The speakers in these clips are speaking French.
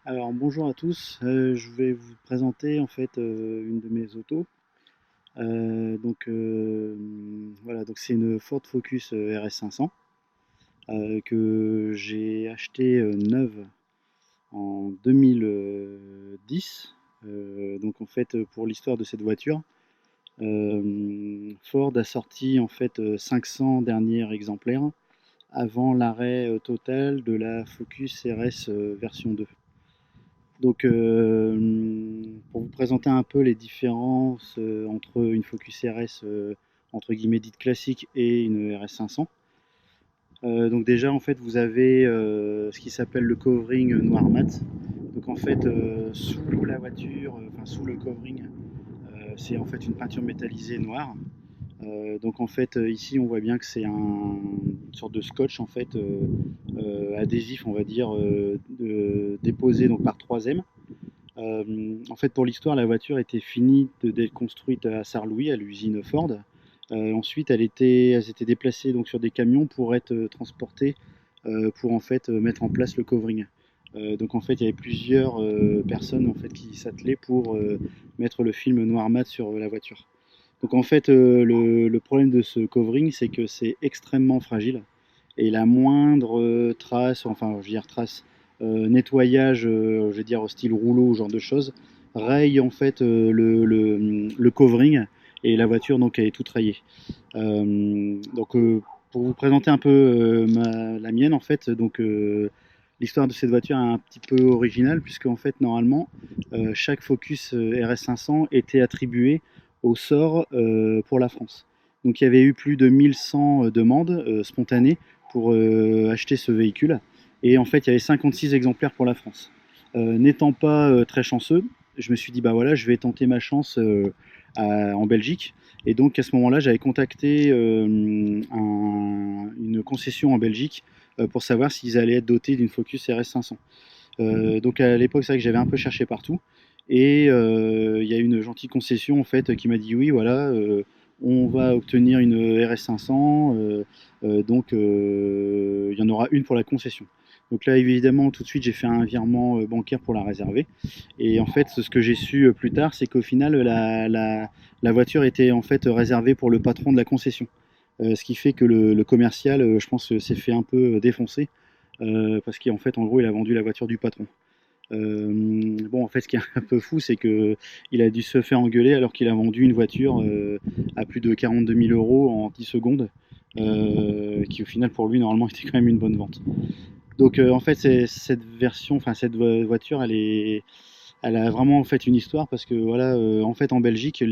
Alors bonjour à tous, je vais vous présenter en fait une de mes autos. Voilà, donc c'est une Ford Focus RS 500 que j'ai achetée neuve en 2010. Donc en fait pour l'histoire de cette voiture, Ford a sorti en fait 500 derniers exemplaires avant l'arrêt total de la Focus RS version 2. Donc, pour vous présenter un peu les différences entre une Focus RS entre guillemets dite classique et une RS 500. Donc déjà en fait vous avez ce qui s'appelle le covering noir mat. Donc en fait sous la voiture, enfin sous le covering, c'est en fait une peinture métallisée noire. Donc en fait ici on voit bien que c'est une sorte de scotch en fait adhésif on va dire déposé donc par 3M. En fait, pour l'histoire, la voiture était finie d'être construite à Sarre-Louis, à l'usine Ford. Ensuite, elles étaient déplacées donc sur des camions pour être transportées, pour en fait mettre en place le covering. Donc en fait, il y avait plusieurs personnes en fait qui s'attelaient pour mettre le film noir mat sur la voiture. Donc en fait, le problème de ce covering, c'est que c'est extrêmement fragile et la moindre trace, enfin je veux dire trace, nettoyage, je veux dire au style rouleau ou genre de choses, raye en fait le covering et la voiture donc elle est toute rayée. Pour vous présenter un peu la mienne en fait, l'histoire de cette voiture est un petit peu originale puisque en fait normalement chaque Focus RS 500 était attribué au sort pour la France. Donc il y avait eu plus de 1100 demandes spontanées pour acheter ce véhicule. Et en fait, il y avait 56 exemplaires pour la France. N'étant pas très chanceux, je me suis dit, bah voilà, je vais tenter ma chance en Belgique. Et donc à ce moment-là, j'avais contacté une concession en Belgique pour savoir s'ils allaient être dotés d'une Focus RS 500. Donc à l'époque, c'est vrai que j'avais un peu cherché partout. Et il y a une gentille concession en fait qui m'a dit oui, voilà, on va obtenir une RS 500, il y en aura une pour la concession. Donc là, évidemment, tout de suite, j'ai fait un virement bancaire pour la réserver. Et en fait, ce que j'ai su plus tard, c'est qu'au final, la voiture était en fait réservée pour le patron de la concession. Ce qui fait que le commercial, je pense, s'est fait un peu défoncer parce qu'en fait, en gros, il a vendu la voiture du patron. Bon, en fait, ce qui est un peu fou, c'est que il a dû se faire engueuler alors qu'il a vendu une voiture à plus de 42 000 euros en 10 secondes, qui au final pour lui normalement était quand même une bonne vente. Donc en fait, cette version, enfin cette voiture, elle a vraiment en fait une histoire parce que voilà, en fait en Belgique,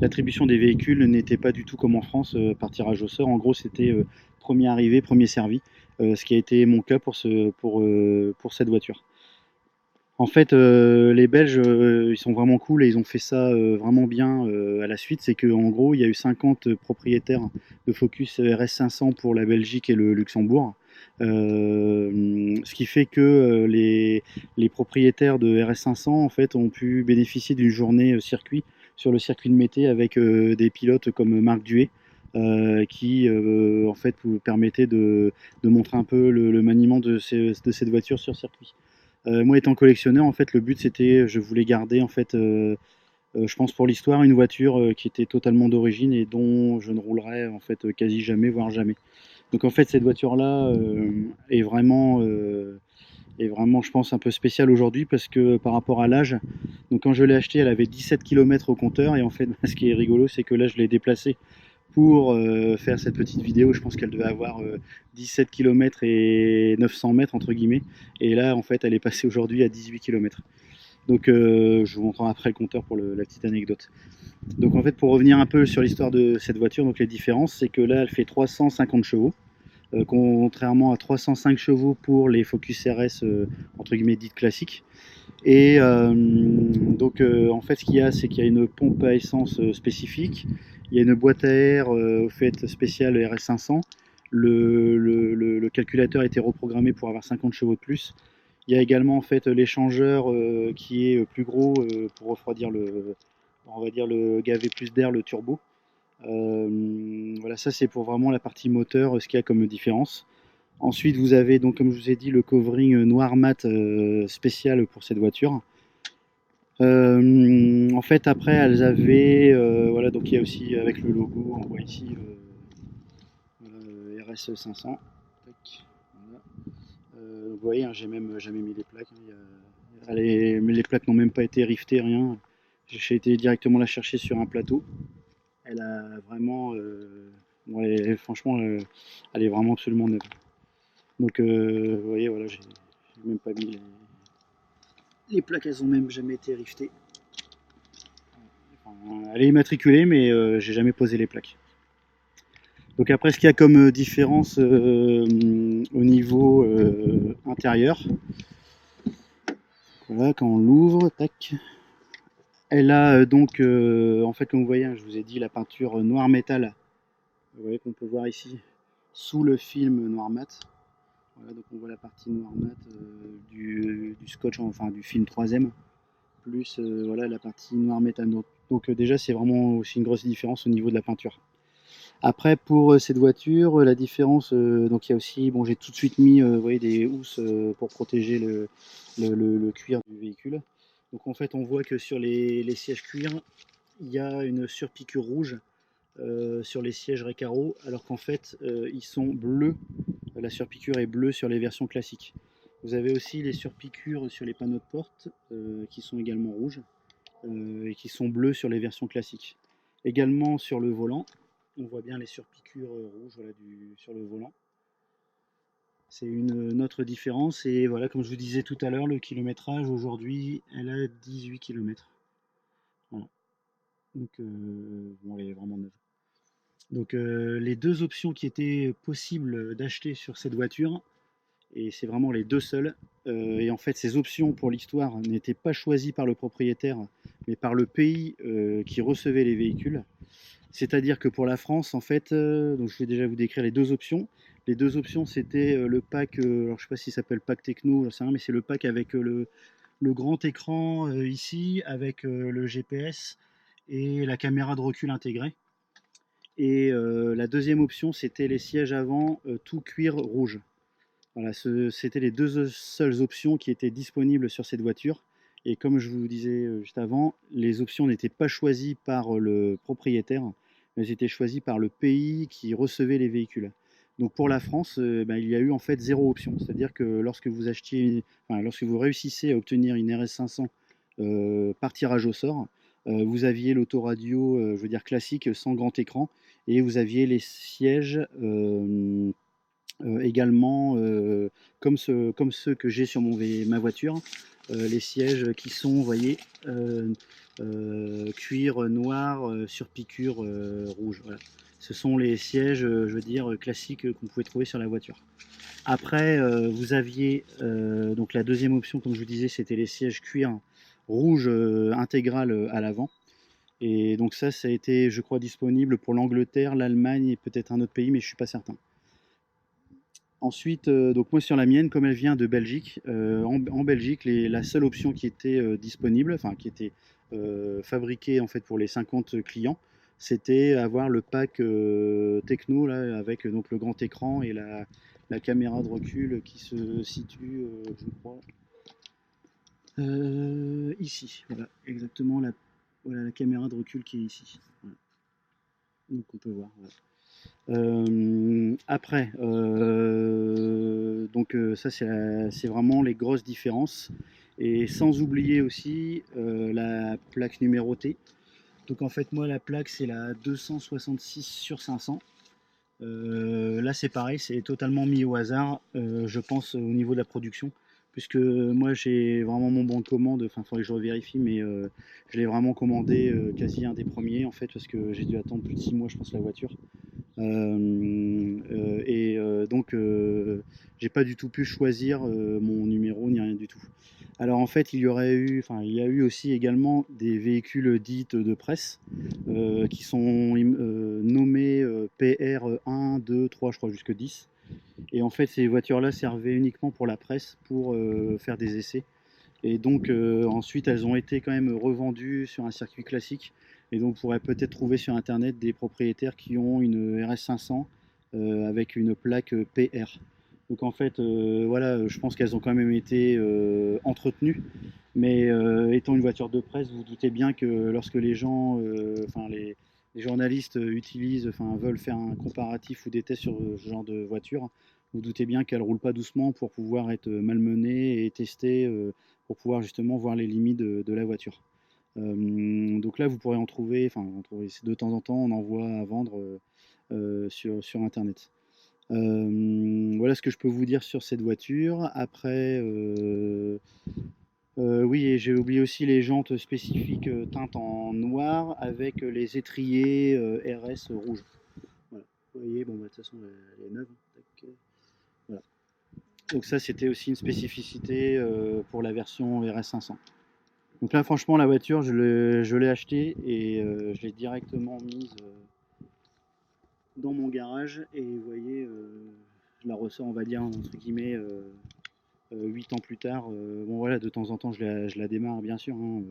l'attribution des véhicules n'était pas du tout comme en France par tirage au sort. En gros, c'était premier arrivé, premier servi, ce qui a été mon cas pour cette voiture. En fait, les Belges, ils sont vraiment cool et ils ont fait ça vraiment bien à la suite. C'est qu'en gros, il y a eu 50 propriétaires de Focus RS 500 pour la Belgique et le Luxembourg. Ce qui fait que les propriétaires de RS 500 en fait, ont pu bénéficier d'une journée circuit sur le circuit de Mété avec des pilotes comme Marc Duet. Qui en fait vous permettait de montrer un peu le maniement de cette voiture sur circuit. Moi étant collectionneur, en fait, le but c'était, je voulais garder en fait, je pense pour l'histoire, une voiture qui était totalement d'origine et dont je ne roulerais en fait quasi jamais, voire jamais. Donc en fait, cette voiture-là est vraiment, je pense, un peu spéciale aujourd'hui parce que par rapport à l'âge, donc quand je l'ai achetée, elle avait 17 km au compteur et en fait, ce qui est rigolo, c'est que là, je l'ai déplacée pour faire cette petite vidéo. Je pense qu'elle devait avoir 17 km et 900 mètres entre guillemets. Et là, en fait, elle est passée aujourd'hui à 18 km. Donc, je vous montrerai après le compteur pour la petite anecdote. Donc, en fait, pour revenir un peu sur l'histoire de cette voiture, donc les différences, c'est que là, elle fait 350 chevaux, contrairement à 305 chevaux pour les Focus RS entre guillemets dites classiques. Et en fait, ce qu'il y a, c'est qu'il y a une pompe à essence spécifique. Il y a une boîte à air au fait spéciale RS 500. Le calculateur a été reprogrammé pour avoir 50 chevaux de plus. Il y a également en fait l'échangeur qui est plus gros pour refroidir on va dire le gaver plus d'air, le turbo. Voilà, ça c'est pour vraiment la partie moteur, ce qu'il y a comme différence. Ensuite, vous avez donc, comme je vous ai dit, le covering noir mat spécial pour cette voiture. En fait, après, elles avaient, voilà, donc il y a aussi avec le logo, on voit ici RS 500. Tac, voilà. Vous voyez, hein, j'ai même jamais mis les plaques, hein, mais les plaques n'ont même pas été riftées, rien. J'ai été directement la chercher sur un plateau. Elle a vraiment, ouais, franchement, elle est vraiment absolument neuve. Donc, vous voyez, voilà, j'ai même pas mis les plaques, elles ont même jamais été riftées. Enfin, elle est immatriculée, mais j'ai jamais posé les plaques. Donc après, ce qu'il y a comme différence au niveau intérieur, voilà, quand on l'ouvre, tac, elle a donc, en fait, comme vous voyez, hein, je vous ai dit, la peinture noir métal, vous voyez qu'on peut voir ici, sous le film noir mat. Voilà, donc on voit la partie noir mat du scotch, enfin du film 3ème, plus voilà, la partie noir métal. Donc déjà, c'est vraiment aussi une grosse différence au niveau de la peinture. Après, pour cette voiture, la différence, donc il y a aussi, bon, j'ai tout de suite mis, vous voyez, des housses pour protéger le cuir du véhicule. Donc en fait, on voit que sur les sièges cuir, il y a une surpiqûre rouge sur les sièges Recaro, alors qu'en fait, ils sont bleus. La surpiqûre est bleue sur les versions classiques. Vous avez aussi les surpiqûres sur les panneaux de porte, qui sont également rouges, et qui sont bleus sur les versions classiques. Également sur le volant, on voit bien les surpiqûres rouges, voilà, sur le volant. C'est une autre différence. Et voilà, comme je vous disais tout à l'heure, le kilométrage aujourd'hui, elle a 18 km. Voilà. Donc, bon, elle est vraiment neuve. Donc, les deux options qui étaient possibles d'acheter sur cette voiture, et c'est vraiment les deux seules. Et en fait, ces options pour l'histoire n'étaient pas choisies par le propriétaire, mais par le pays qui recevait les véhicules. C'est-à-dire que pour la France, en fait, donc je vais déjà vous décrire les deux options. Les deux options, c'était le pack, alors je sais pas s'il s'appelle pack techno, je sais rien, mais c'est le pack avec le grand écran ici, avec le GPS et la caméra de recul intégrée. Et la deuxième option, c'était les sièges avant tout cuir rouge. Voilà, c'était les deux seules options qui étaient disponibles sur cette voiture. Et comme je vous disais juste avant, les options n'étaient pas choisies par le propriétaire, mais elles étaient choisies par le pays qui recevait les véhicules. Donc pour la France, ben, il y a eu en fait zéro option. C'est-à-dire que lorsque vous achetiez, enfin, lorsque vous réussissez à obtenir une RS 500 par tirage au sort, vous aviez l'autoradio, je veux dire classique, sans grand écran, et vous aviez les sièges également, comme ceux que j'ai sur ma voiture, les sièges qui sont, vous voyez, cuir noir sur piqûre rouge. Voilà. Ce sont les sièges, je veux dire, classiques qu'on pouvait trouver sur la voiture. Après, vous aviez donc la deuxième option, comme je vous disais, c'était les sièges cuir rouge intégral à l'avant. Et donc ça a été, je crois, disponible pour l'Angleterre, l'Allemagne et peut-être un autre pays, mais je ne suis pas certain. Ensuite, donc moi sur la mienne, comme elle vient de Belgique, en Belgique, la seule option qui était disponible, enfin qui était fabriquée en fait pour les 50 clients, c'était avoir le pack techno là, avec donc le grand écran et la caméra de recul qui se situe, je crois, ici. Voilà, exactement voilà, la caméra de recul qui est ici. Voilà. Donc on peut voir. Voilà. Après, donc ça c'est vraiment les grosses différences. Et sans oublier aussi la plaque numérotée. Donc en fait moi la plaque c'est la 266 sur 500. Là c'est pareil, c'est totalement mis au hasard, je pense au niveau de la production. Puisque moi j'ai vraiment mon bon de commande, enfin il faudrait que je revérifie, mais je l'ai vraiment commandé quasi un des premiers en fait, parce que j'ai dû attendre plus de 6 mois je pense la voiture. Donc, j'ai pas du tout pu choisir mon numéro ni rien du tout. Alors en fait, il y a eu aussi également des véhicules dits de presse qui sont nommés PR 1, 2, 3, je crois jusque 10. Et en fait, ces voitures-là servaient uniquement pour la presse, pour faire des essais. Et donc ensuite, elles ont été quand même revendues sur un circuit classique. Et donc, vous pourrez peut-être trouver sur Internet des propriétaires qui ont une RS 500 avec une plaque PR. Donc en fait, voilà, je pense qu'elles ont quand même été entretenues. Mais étant une voiture de presse, vous vous doutez bien que lorsque les gens, enfin les journalistes utilisent, enfin veulent faire un comparatif ou des tests sur ce genre de voiture, vous vous doutez bien qu'elles ne roulent pas doucement pour pouvoir être malmenées et testées pour pouvoir justement voir les limites de la voiture. Donc là, vous pourrez en trouver, enfin, de temps en temps, on en voit à vendre sur Internet. Voilà ce que je peux vous dire sur cette voiture. Après, oui, et j'ai oublié aussi les jantes spécifiques teintes en noir avec les étriers RS rouges. Voilà. Vous voyez, bon, bah, de toute façon, elle est neuve. Tac, voilà. Donc ça, c'était aussi une spécificité pour la version RS 500. Donc là, franchement, la voiture, je l'ai achetée et je l'ai directement mise dans mon garage. Et vous voyez, je la ressors, on va dire, entre guillemets, 8 ans plus tard. Bon, voilà, de temps en temps, je la démarre, bien sûr, hein,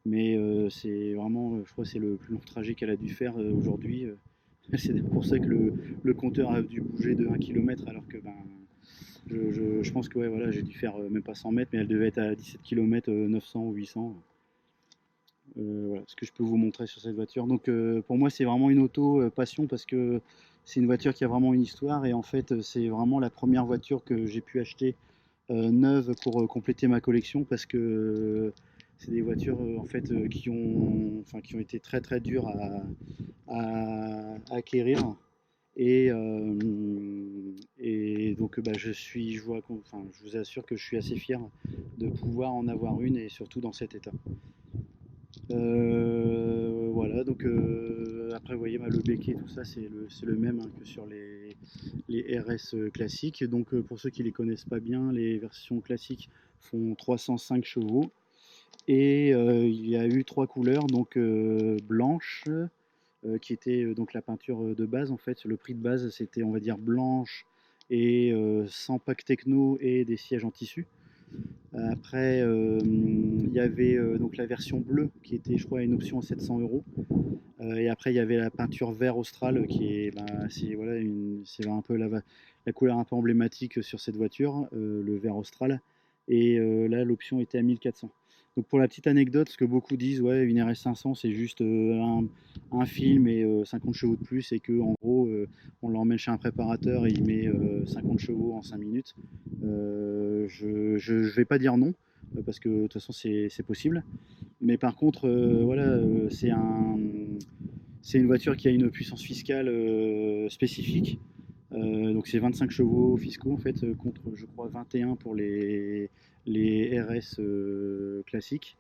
mais c'est vraiment, je crois que c'est le plus long trajet qu'elle a dû faire aujourd'hui. C'est pour ça que le compteur a dû bouger de 1 km alors que ben, je pense que ouais, voilà, j'ai dû faire même pas 100 mètres, mais elle devait être à 17 km, 900 ou 800. Voilà ce que je peux vous montrer sur cette voiture. Donc pour moi, c'est vraiment une auto passion parce que c'est une voiture qui a vraiment une histoire et en fait, c'est vraiment la première voiture que j'ai pu acheter neuve pour compléter ma collection parce que c'est des voitures en fait qui ont été très très dures à acquérir et donc bah, je vous assure que je suis assez fier de pouvoir en avoir une et surtout dans cet état. Voilà, donc après, vous voyez, bah, le béquet, tout ça, c'est le même hein, que sur les RS classiques. Donc, pour ceux qui ne les connaissent pas bien, les versions classiques font 305 chevaux. Et il y a eu trois couleurs, donc blanche, qui était donc la peinture de base, en fait. Le prix de base, c'était, on va dire, blanche et sans pack techno et des sièges en tissu. Après, il y avait donc la version bleue qui était, je crois, une option à 700 euros. Et après, il y avait la peinture vert austral qui est, bah, c'est voilà, c'est un peu la couleur un peu emblématique sur cette voiture, le vert austral. Et là, l'option était à 1400. Donc pour la petite anecdote, ce que beaucoup disent, ouais, une RS 500, c'est juste un film et 50 chevaux de plus, et que en gros, on l'emmène chez un préparateur et il met 50 chevaux en 5 minutes. Je ne vais pas dire non, parce que de toute façon, c'est possible. Mais par contre, voilà, c'est une voiture qui a une puissance fiscale spécifique. Donc c'est 25 chevaux fiscaux en fait contre je crois 21 pour les RS classiques.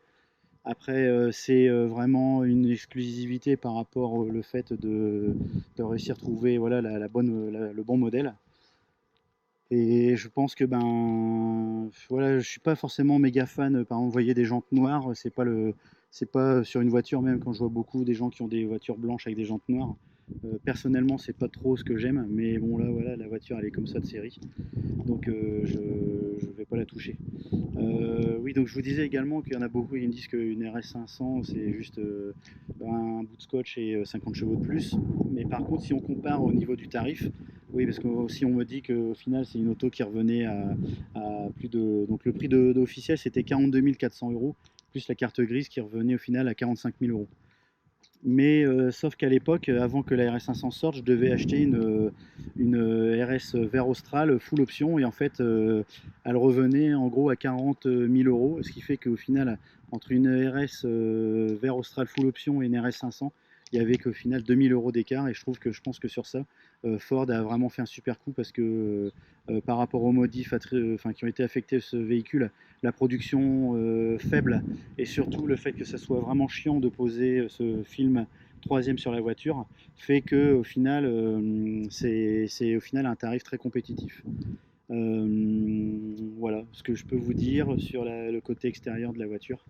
Après c'est vraiment une exclusivité par rapport au le fait de réussir à trouver voilà, le bon modèle. Et je pense que ben voilà, je suis pas forcément méga fan. Par exemple, vous voyez des jantes noires, c'est pas sur une voiture même quand je vois beaucoup des gens qui ont des voitures blanches avec des jantes noires. Personnellement, c'est pas trop ce que j'aime, mais bon là voilà, la voiture elle est comme ça de série, donc je vais pas la toucher. Oui, donc je vous disais également qu'il y en a beaucoup qui me disent qu'une RS 500 c'est juste un bout de scotch et 50 chevaux de plus. Mais par contre, si on compare au niveau du tarif, oui, parce que si on me dit qu'au final c'est une auto qui revenait à plus de. Donc le prix officiel c'était 42 400 euros, plus la carte grise qui revenait au final à 45 000 euros. Mais sauf qu'à l'époque, avant que la RS 500 sorte, je devais acheter une RS vert austral full option et en fait, elle revenait en gros à 40 000 euros, ce qui fait qu'au final, entre une RS vert austral full option et une RS 500, il y avait qu'au final 2000 euros d'écart et je pense que sur ça, Ford a vraiment fait un super coup parce que par rapport aux modifs enfin, qui ont été affectés à ce véhicule, la production faible et surtout le fait que ça soit vraiment chiant de poser ce film troisième sur la voiture fait que au final c'est au final un tarif très compétitif. Voilà ce que je peux vous dire sur le côté extérieur de la voiture.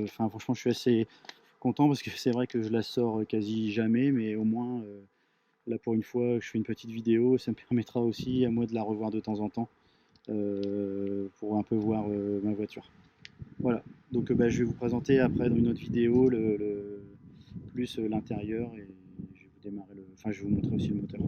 Enfin, franchement, je suis assez content parce que c'est vrai que je la sors quasi jamais, mais au moins là pour une fois, je fais une petite vidéo, ça me permettra aussi à moi de la revoir de temps en temps pour un peu voir ma voiture. Voilà, donc bah, je vais vous présenter après dans une autre vidéo plus l'intérieur et je vais vous démarrer enfin je vais vous montrer aussi le moteur.